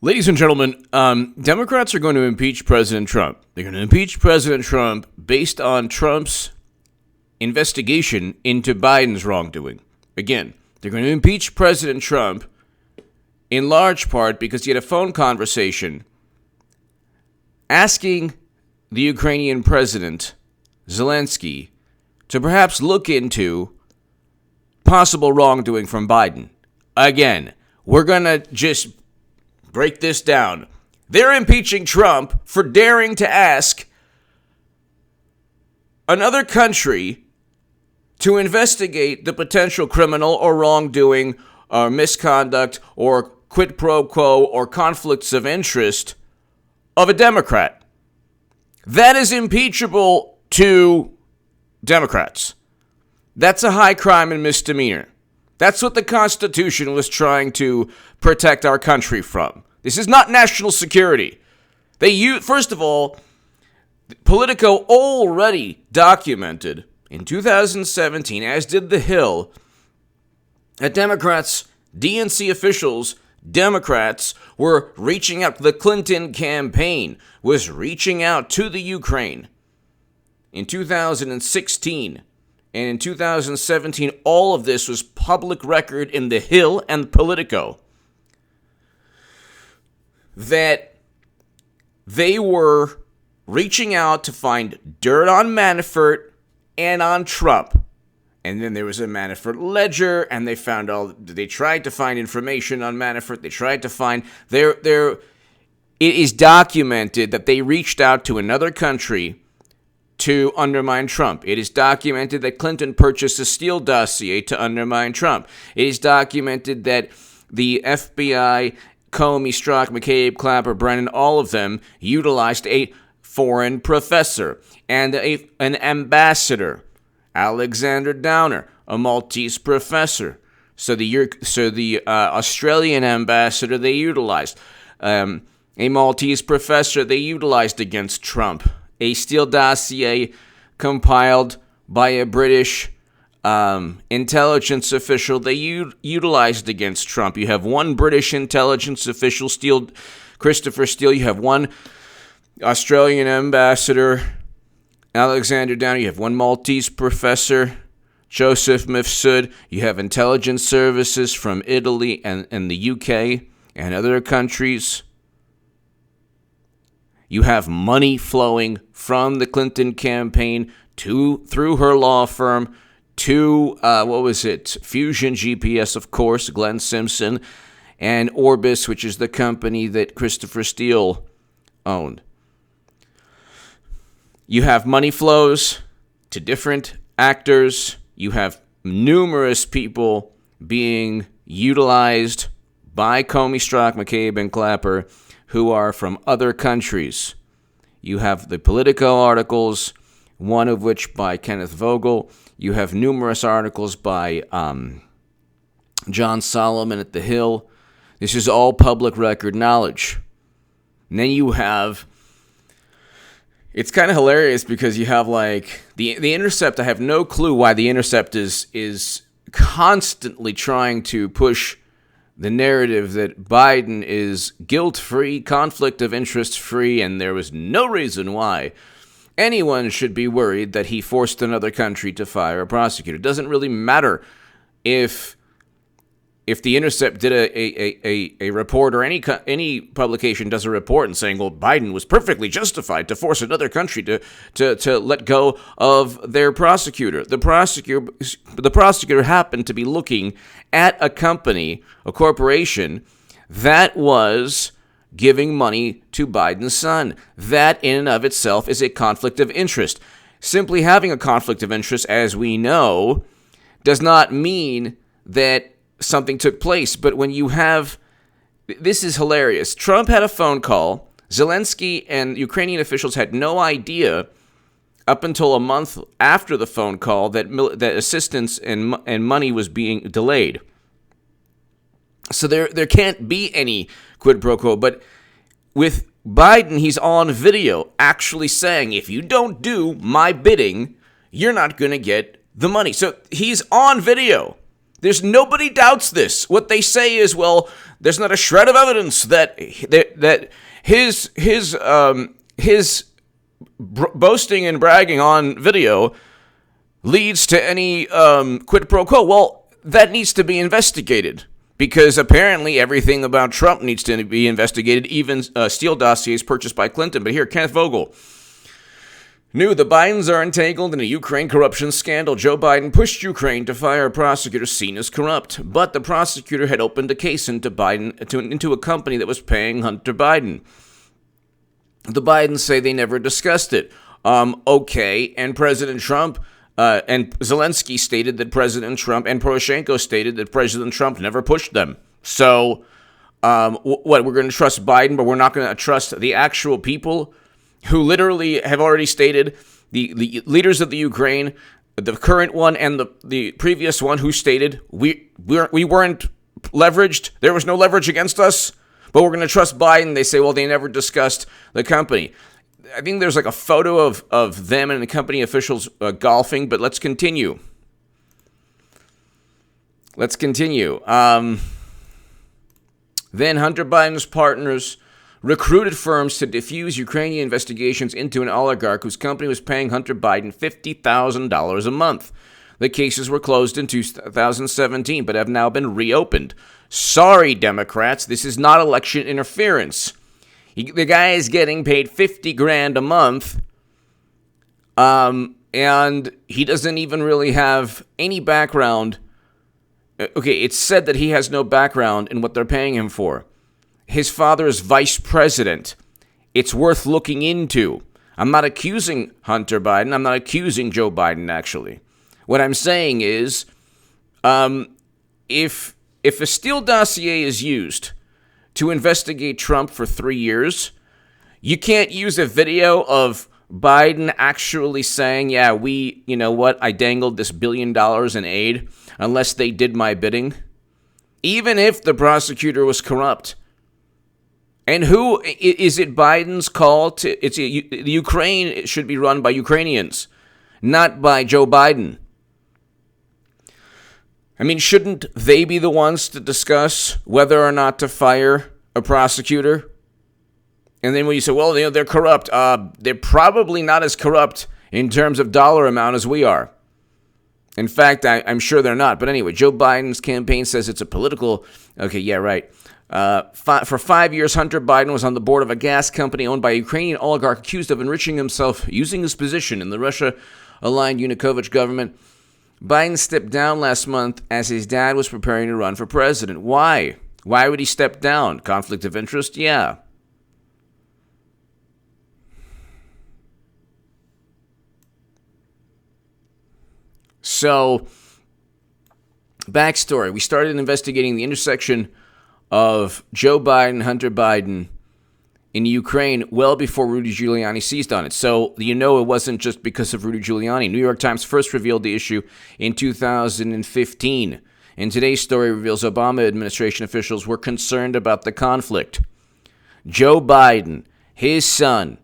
Ladies and gentlemen, Democrats are going to impeach President Trump. They're going to impeach President Trump based on Trump's investigation into Biden's wrongdoing. Again, they're going to impeach President Trump in large part because he had a phone conversation asking the Ukrainian president, Zelensky, to perhaps look into possible wrongdoing from Biden. Again, we're going to just break this down. They're impeaching Trump for daring to ask another country to investigate the potential criminal or wrongdoing or misconduct or quid pro quo or conflicts of interest of a Democrat. That is impeachable to Democrats. That's a high crime and misdemeanor. That's what the Constitution was trying to protect our country from. This is not national security. First of all, Politico already documented in 2017, as did The Hill, that Democrats, DNC officials, Democrats were reaching out. The Clinton campaign was reaching out to the Ukraine in 2016. And in 2017, all of this was public record in The Hill and Politico. That they were reaching out to find dirt on Manafort and on Trump. And then there was a Manafort ledger, and they tried to find information on Manafort. They tried to find it is documented that they reached out to another country to undermine Trump. It is documented that Clinton purchased a Steele dossier to undermine Trump. It is documented that the FBI, Comey, Strzok, McCabe, Clapper, Brennan, all of them utilized a foreign professor and an ambassador, Alexander Downer, a Maltese professor. So the Australian ambassador they utilized, a Maltese professor they utilized against Trump. A Steele dossier compiled by a British intelligence official they utilized against Trump. You have one British intelligence official, Christopher Steele. You have one Australian ambassador, Alexander Downer. You have one Maltese professor, Joseph Mifsud. You have intelligence services from Italy and the UK and other countries. You have money flowing from the Clinton campaign through her law firm to, Fusion GPS, of course, Glenn Simpson, and Orbis, which is the company that Christopher Steele owned. You have money flows to different actors. You have numerous people being utilized by Comey, Strzok, McCabe, and Clapper who are from other countries. You have the Politico articles, one of which by Kenneth Vogel. You have numerous articles by John Solomon at The Hill. This is all public record knowledge. And then you have, it's kind of hilarious because you have like the Intercept. I have no clue why the Intercept is constantly trying to push the narrative that Biden is guilt-free, conflict of interest-free, and there was no reason why anyone should be worried that he forced another country to fire a prosecutor. It doesn't really matter if the Intercept did a report or any publication does a report and saying, well, Biden was perfectly justified to force another country to let go of their prosecutor. The prosecutor happened to be looking at a company, a corporation, that was giving money to Biden's son. That in and of itself is a conflict of interest. Simply having a conflict of interest, as we know, does not mean that something took place. But when you have, this is hilarious. Trump had a phone call. Zelensky and Ukrainian officials had no idea up until a month after the phone call that assistance and money was being delayed. So there can't be any quid pro quo. But with Biden, he's on video actually saying, if you don't do my bidding, you're not going to get the money. So he's on video There's nobody doubts this. What they say is, well, there's not a shred of evidence that his boasting and bragging on video leads to any quid pro quo. Well, that needs to be investigated, because apparently everything about Trump needs to be investigated, even Steele dossiers purchased by Clinton. But here, Kenneth Vogel knew the Bidens are entangled in a Ukraine corruption scandal. Joe Biden pushed Ukraine to fire a prosecutor seen as corrupt, but the prosecutor had opened a case into a company that was paying Hunter Biden. The Bidens say they never discussed it. Okay, and President Trump and Zelensky stated that President Trump and Poroshenko stated that President Trump never pushed them. So, we're going to trust Biden, but we're not going to trust the actual people who literally have already stated, the leaders of the Ukraine, the current one and the previous one, who stated we weren't leveraged. There was no leverage against us, but we're going to trust Biden. They say, well, they never discussed the company. I think there's like a photo of them and the company officials golfing, but let's continue. Then Hunter Biden's partners recruited firms to diffuse Ukrainian investigations into an oligarch whose company was paying Hunter Biden $50,000 a month. The cases were closed in 2017, but have now been reopened. Sorry, Democrats, this is not election interference. The guy is getting paid $50,000 a month, and he doesn't even really have any background. Okay, it's said that he has no background in what they're paying him for. His father is vice president. It's worth looking into. I'm not accusing Hunter Biden. I'm not accusing Joe Biden, actually. What I'm saying is, if a Steele dossier is used to investigate Trump for 3 years, you can't use a video of Biden actually saying, yeah, you know what, I dangled this $1 billion in aid unless they did my bidding. Even if the prosecutor was corrupt. And who is it Biden's call to? The Ukraine should be run by Ukrainians, not by Joe Biden. I mean, shouldn't they be the ones to discuss whether or not to fire a prosecutor? And then when you say, well, they're corrupt, they're probably not as corrupt in terms of dollar amount as we are. In fact, I'm sure they're not. But anyway, Joe Biden's campaign says it's a political. Okay, yeah, right. For 5 years, Hunter Biden was on the board of a gas company owned by a Ukrainian oligarch accused of enriching himself using his position in the Russia-aligned Yanukovych government. Biden stepped down last month as his dad was preparing to run for president. Why? Why would he step down? Conflict of interest? Yeah. So, backstory. We started investigating the intersection of Joe Biden, Hunter Biden in Ukraine well before Rudy Giuliani seized on it. So, it wasn't just because of Rudy Giuliani. New York Times first revealed the issue in 2015. And today's story reveals Obama administration officials were concerned about the conflict. Joe Biden, his son,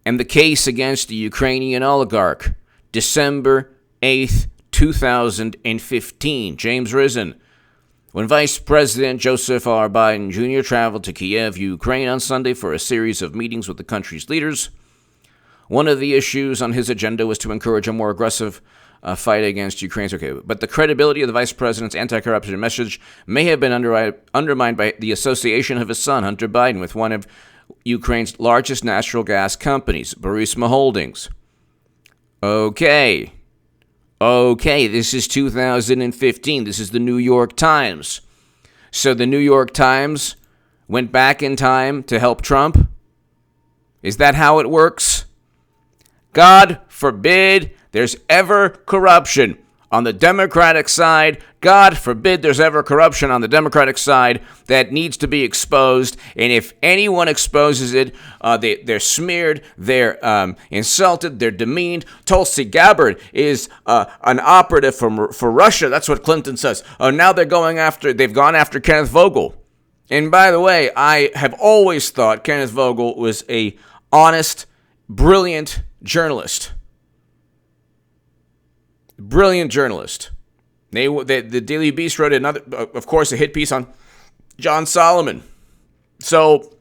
and the case against the Ukrainian oligarch. December 8th, 2015. James Risen. When Vice President Joseph R. Biden Jr. traveled to Kiev, Ukraine on Sunday for a series of meetings with the country's leaders, one of the issues on his agenda was to encourage a more aggressive fight against Ukraine. Okay, but the credibility of the vice president's anti-corruption message may have been undermined by the association of his son, Hunter Biden, with one of Ukraine's largest natural gas companies, Burisma Holdings. Okay, this is 2015. This is the New York Times. So the New York Times went back in time to help Trump? Is that how it works? God forbid there's ever corruption on the Democratic side. God forbid there's ever corruption on the Democratic side that needs to be exposed. And if anyone exposes it, they're smeared, they're insulted, they're demeaned. Tulsi Gabbard is an operative for Russia. That's what Clinton says. Now they've gone after Kenneth Vogel. And by the way, I have always thought Kenneth Vogel was a honest, brilliant journalist. Brilliant journalist. The Daily Beast wrote another, of course, a hit piece on John Solomon. So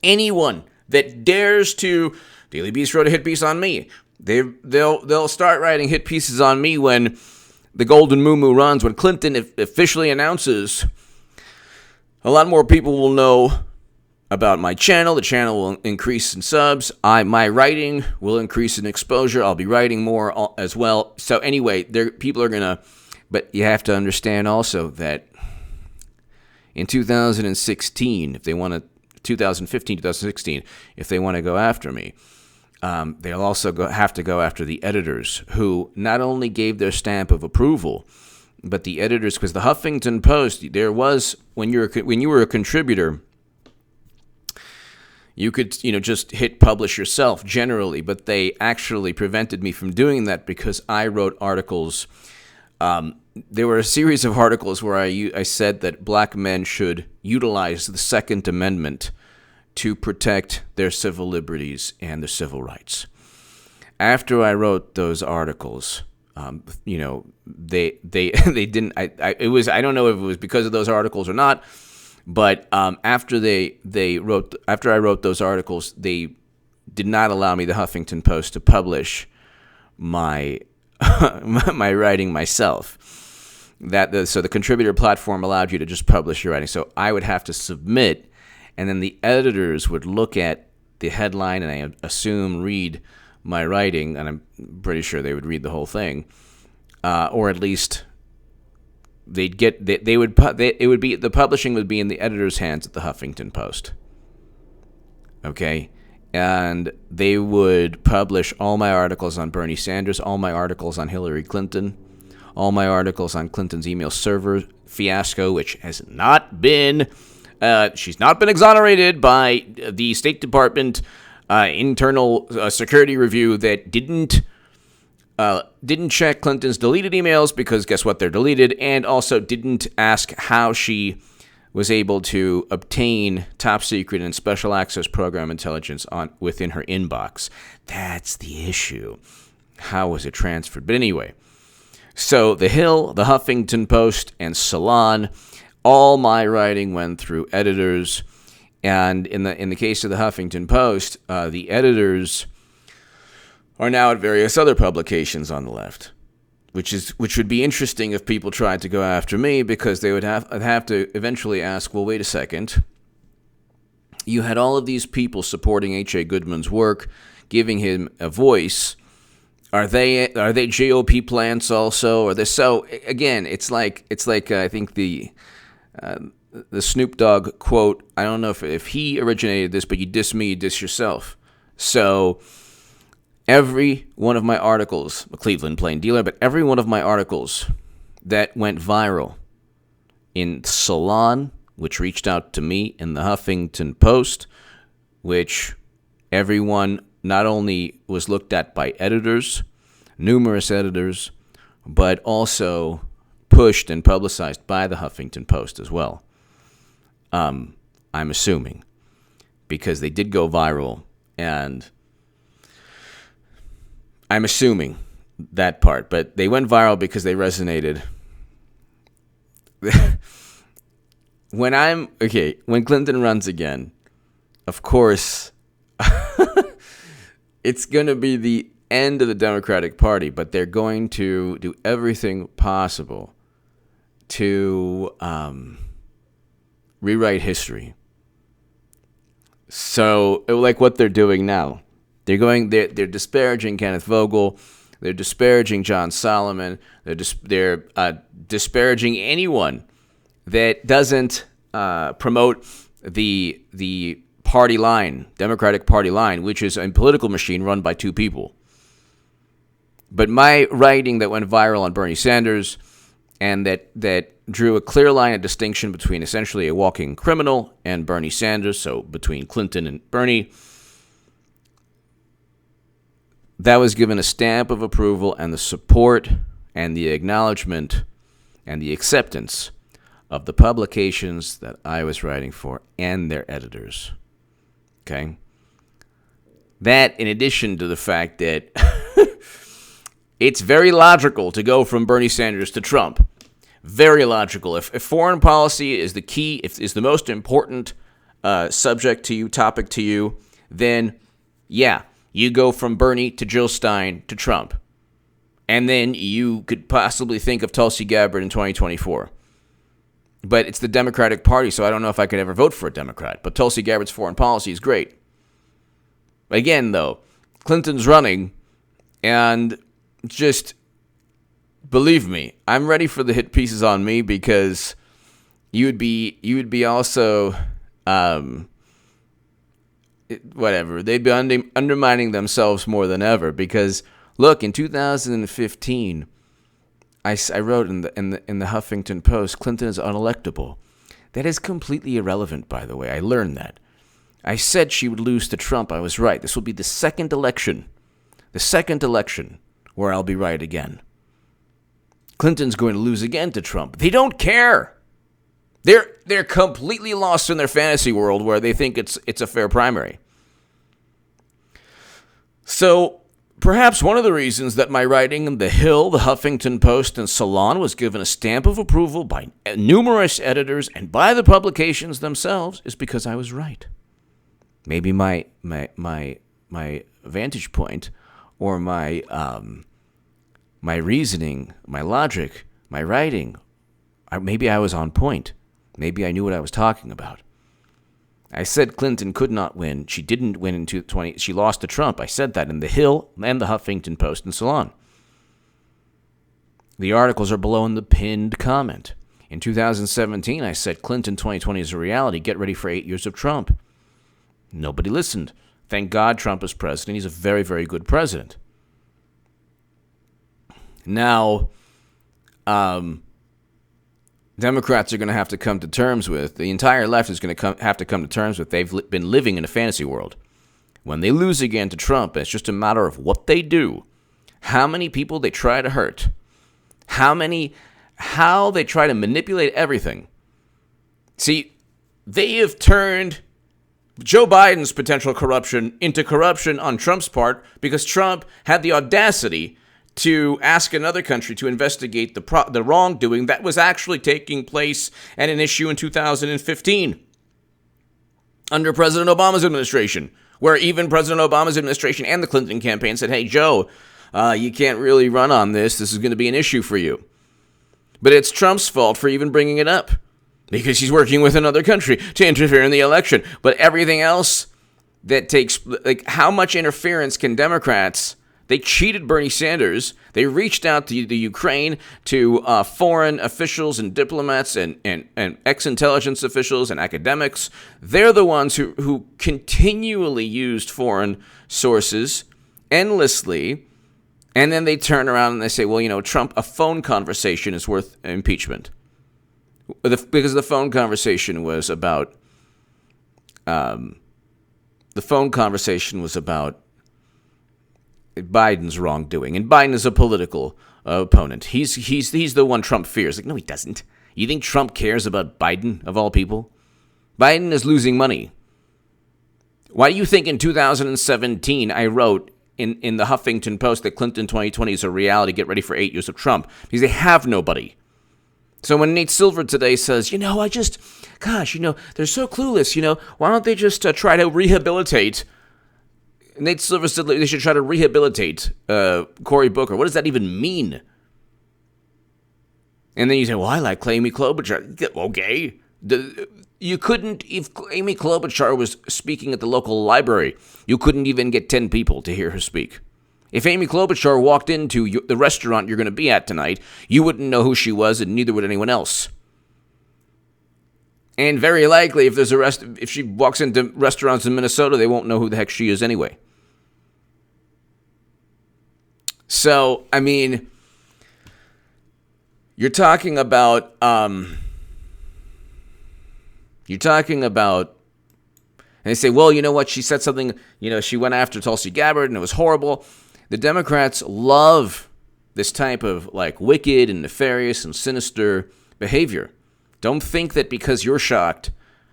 anyone that dares to, Daily Beast wrote a hit piece on me. They'll start writing hit pieces on me when the golden moo runs. When Clinton officially announces, a lot more people will know about my channel. The channel will increase in subs. My writing will increase in exposure. I'll be writing more as well. So anyway, people are gonna. But you have to understand also that in 2016, if they want to, 2015, 2016, if they want to go after me, they'll also have to go after the editors who not only gave their stamp of approval, but the editors, because the Huffington Post, there was, when you were a contributor, you could, just hit publish yourself generally, but they actually prevented me from doing that because I wrote articles. There were a series of articles where I said that black men should utilize the Second Amendment to protect their civil liberties and their civil rights. After I wrote those articles, they didn't. I don't know if it was because of those articles or not, but after I wrote those articles, they did not allow me, the Huffington Post, to publish my my writing myself. So the contributor platform allowed you to just publish your writing. So I would have to submit, and then the editors would look at the headline and I assume read my writing, and I'm pretty sure they would read the whole thing, or at least the publishing would be in the editor's hands at the Huffington Post. Okay. And they would publish all my articles on Bernie Sanders, all my articles on Hillary Clinton, all my articles on Clinton's email server fiasco, which has not been, she's not been exonerated by the State Department internal security review that didn't check Clinton's deleted emails, because guess what, they're deleted, and also didn't ask how she was able to obtain top secret and special access program intelligence within her inbox. That's the issue. How was it transferred? But anyway, so The Hill, the Huffington Post, and Salon, all my writing went through editors. And in the case of the Huffington Post, the editors are now at various other publications on the left, which would be interesting if people tried to go after me, because they would have to eventually ask, well, wait a second. You had all of these people supporting H.A. Goodman's work, giving him a voice. Are they GOP plants also? Or so again, it's like I think the Snoop Dogg quote. I don't know if he originated this, but you diss me, you diss yourself. So every one of my articles, a Cleveland plain dealer, but every one of my articles that went viral in Salon, which reached out to me, in the Huffington Post, which everyone not only was looked at by editors, numerous editors, but also pushed and publicized by the Huffington Post as well. I'm assuming, because they did go viral, and I'm assuming that part, but they went viral because they resonated. When Clinton runs again, of course, it's going to be the end of the Democratic Party, but they're going to do everything possible to rewrite history. So, like what they're doing now, they're disparaging Kenneth Vogel, they're disparaging John Solomon, they're disparaging anyone that doesn't promote the party line, Democratic Party line, which is a political machine run by two people. But my writing that went viral on Bernie Sanders, and that drew a clear line of distinction between essentially a walking criminal and Bernie Sanders, so between Clinton and Bernie, that was given a stamp of approval and the support and the acknowledgement and the acceptance of the publications that I was writing for and their editors. Okay? That, in addition to the fact that It's very logical to go from Bernie Sanders to Trump. Very logical. If foreign policy is the key, if is the most important subject to you, topic to you, then yeah, you go from Bernie to Jill Stein to Trump. And then you could possibly think of Tulsi Gabbard in 2024. But it's the Democratic Party, so I don't know if I could ever vote for a Democrat. But Tulsi Gabbard's foreign policy is great. Again, though, Clinton's running, and just believe me, I'm ready for the hit pieces on me, because you would be also whatever. They'd be undermining themselves more than ever, because look, in 2015, I wrote in the Huffington Post, Clinton is unelectable. That is completely irrelevant, by the way. I learned that. I said she would lose to Trump. I was right. This will be the second election where I'll be right again. Clinton's going to lose again to Trump. They don't care. They're completely lost in their fantasy world where they think it's a fair primary. So perhaps one of the reasons that my writing in The Hill, The Huffington Post, and Salon was given a stamp of approval by numerous editors and by the publications themselves is because I was right. Maybe my vantage point, or my reasoning, my logic, my writing, maybe I was on point. Maybe I knew what I was talking about. I said Clinton could not win. She didn't win in 2020. She lost to Trump. I said that in The Hill and the Huffington Post and Salon. The articles are below in the pinned comment. In 2017, I said Clinton 2020 is a reality. Get ready for 8 years of Trump. Nobody listened. Thank God Trump is president. He's a very, very good president. Now, Democrats are going to have to come to terms with, the entire left is going to have to come to terms with, they've been living in a fantasy world. When they lose again to Trump, it's just a matter of what they do, how many people they try to hurt, how they try to manipulate everything. See, they have turned Joe Biden's potential corruption into corruption on Trump's part, because Trump had the audacity to ask another country to investigate the wrongdoing that was actually taking place and an issue in 2015 under President Obama's administration, where even President Obama's administration and the Clinton campaign said, hey, Joe, you can't really run on this. This is going to be an issue for you. But it's Trump's fault for even bringing it up, because he's working with another country to interfere in the election. But everything else that takes, like, how much interference can Democrats? They cheated Bernie Sanders. They reached out to the Ukraine, to foreign officials and diplomats and ex-intelligence officials and academics. They're the ones who continually used foreign sources endlessly. And then they turn around and they say, well, you know, Trump, a phone conversation is worth impeachment. Because the phone conversation was about Biden's wrongdoing, and Biden is a political opponent. He's the one Trump fears. Like, no, he doesn't. You think Trump cares about Biden, of all people? Biden is losing money. Why do you think in 2017 I wrote in the Huffington Post that Clinton 2020 is a reality, get ready for 8 years of Trump? Because they have nobody. So when Nate Silver today says, they're so clueless, why don't they just try to rehabilitate? Nate Silver said they should try to rehabilitate Cory Booker. What does that even mean? And then you say, well, I like Amy Klobuchar. Okay. You couldn't, if Amy Klobuchar was speaking at the local library, you couldn't even get 10 people to hear her speak. If Amy Klobuchar walked into the restaurant you're going to be at tonight, you wouldn't know who she was, and neither would anyone else. And very likely, if she walks into restaurants in Minnesota, they won't know who the heck she is anyway. So, I mean, you're talking about, and they say, well, you know what, she said something, she went after Tulsi Gabbard, and it was horrible. The Democrats love this type of, wicked and nefarious and sinister behavior. Don't think that because you're shocked.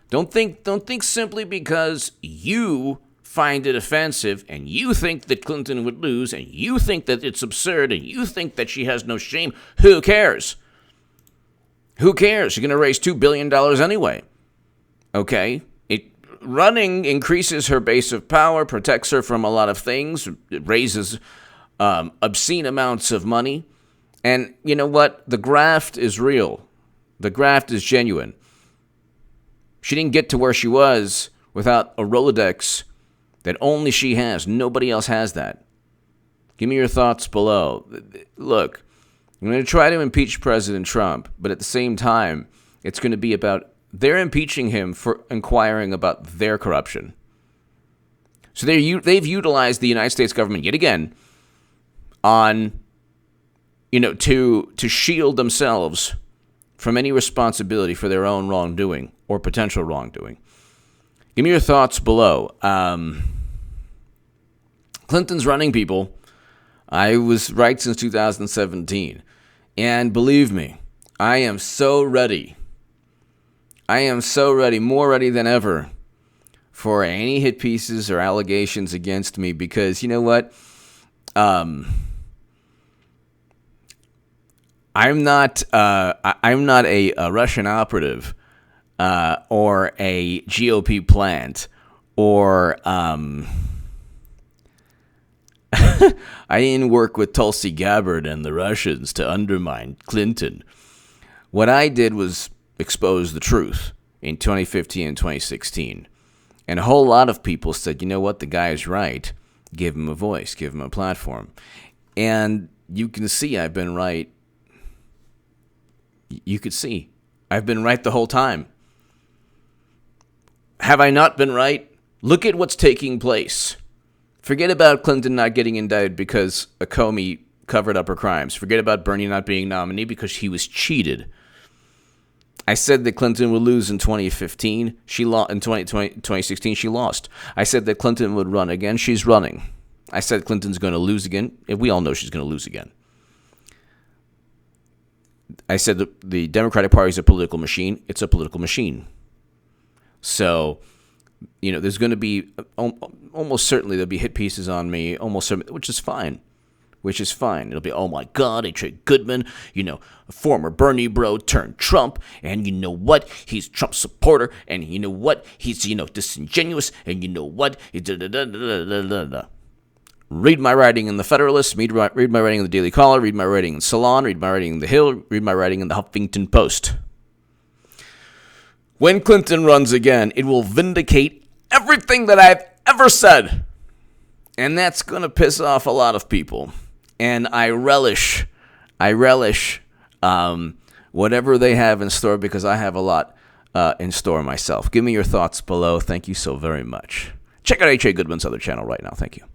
Don't think simply because you find it offensive, and you think that Clinton would lose, and you think that it's absurd, and you think that she has no shame, who cares? Who cares? You're going to raise $2 billion anyway. Okay? Running increases her base of power, protects her from a lot of things, it raises obscene amounts of money. And you know what? The graft is real. The graft is genuine. She didn't get to where she was without a Rolodex that only she has. Nobody else has that. Give me your thoughts below. Look, I'm going to try to impeach President Trump, but at the same time, it's going to be about they're impeaching him for inquiring about their corruption. So they've utilized the United States government yet again on, to shield themselves from any responsibility for their own wrongdoing or potential wrongdoing. Give me your thoughts below. Clinton's running, people. I was right since 2017. And believe me, I am so ready. More ready than ever for any hit pieces or allegations against me because you know what? I'm not a Russian operative or a GOP plant or I didn't work with Tulsi Gabbard and the Russians to undermine Clinton. What I did was expose the truth in 2015 and 2016. And a whole lot of people said, you know what, the guy is right. Give him a voice, give him a platform. And you can see I've been right. You could see I've been right the whole time. Have I not been right? Look at what's taking place. Forget about Clinton not getting indicted because Comey covered up her crimes. Forget about Bernie not being nominee because he was cheated. I said that Clinton would lose in 2015. She lost in 2016. She lost. I said that Clinton would run again. She's running. I said Clinton's going to lose again. We all know she's going to lose again. I said that the Democratic Party is a political machine. It's a political machine. So, there's going to be almost certainly there'll be hit pieces on me, which is fine. It'll be, oh my God, H.A. Goodman, a former Bernie bro turned Trump, and you know what? He's a Trump supporter, and you know what? He's, disingenuous, and you know what? Read my writing in The Federalist, read my writing in The Daily Caller, read my writing in Salon, read my writing in The Hill, read my writing in The Huffington Post. When Clinton runs again, it will vindicate everything that I've ever said. And that's going to piss off a lot of people. And I relish whatever they have in store because I have a lot in store myself. Give me your thoughts below. Thank you so very much. Check out H.A. Goodman's other channel right now. Thank you.